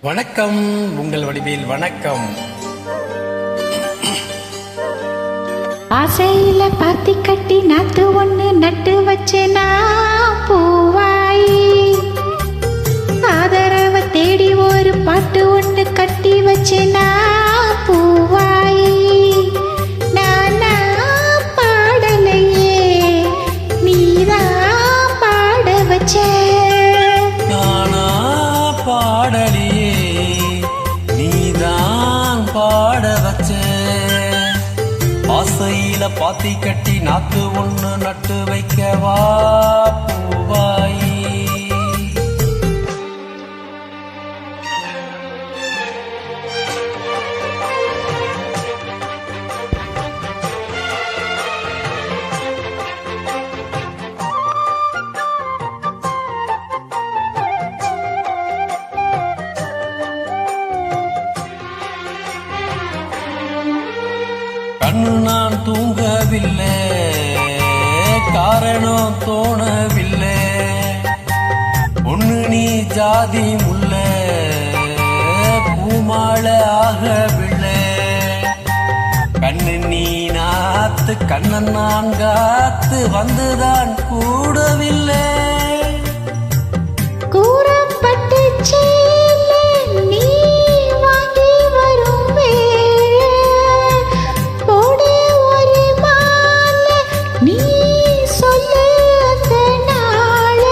வணக்கம், உங்கள் வடிவேல். வணக்கம். ஆசையில பாத்தி கட்டி நாத்து ஒண்ணு நட்டு வச்சேனா பூவாயி, ஆதரவ தேடி ஒரு பாட்டு ஒண்ணு கட்டி வச்சேனா பூவாயி. நானா பாடலையே, நீதான் பாட வச்ச. நானா பாடலியே, நீதான் பாட வச்ச. ஆசையில பாத்தி கட்டி நாத்து ஒண்ணு நட்டு வைக்கவா பூவாயி. கண்ணு நான் தூங்கவில்லை, காரணம் தோணவில்லை. ஒண்ணு நீ ஜாதி முல்ல, பூமாலை ஆகவில்லை. கண்ணு நீ நாத்து, கண்ணன் நான் காத்து வந்துதான் கூடவில்லை. கூறப்பட்டு நீ வாங்கி வரும் வேளை, போடு ஒரு மாலை, நீ சொல்லு அந்த நாள.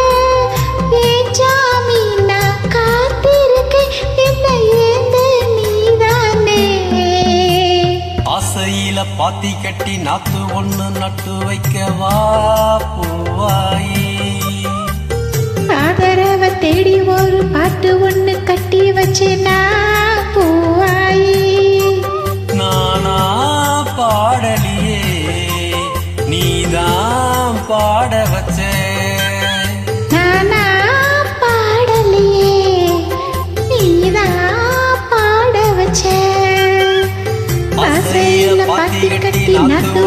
ஏன் சாமி நான் காத்திருக்கேன், என்னை ஏந்த நீதானே. ஆசையில பாத்தி கட்டி நாத்து ஒண்ணு நட்டு வைக்கவா பூவாயி. ஆதரவ தேடி ஒரு பாட்டு ஒண்ணு கட்டி வச்சேனா பூவாயி. நானா பாடலியே, நீதான் பாட வச்ச. நானா பாடலையே, நீதான் பாட வச்ச. ஆசையில பாத்தி கட்டி நாத்து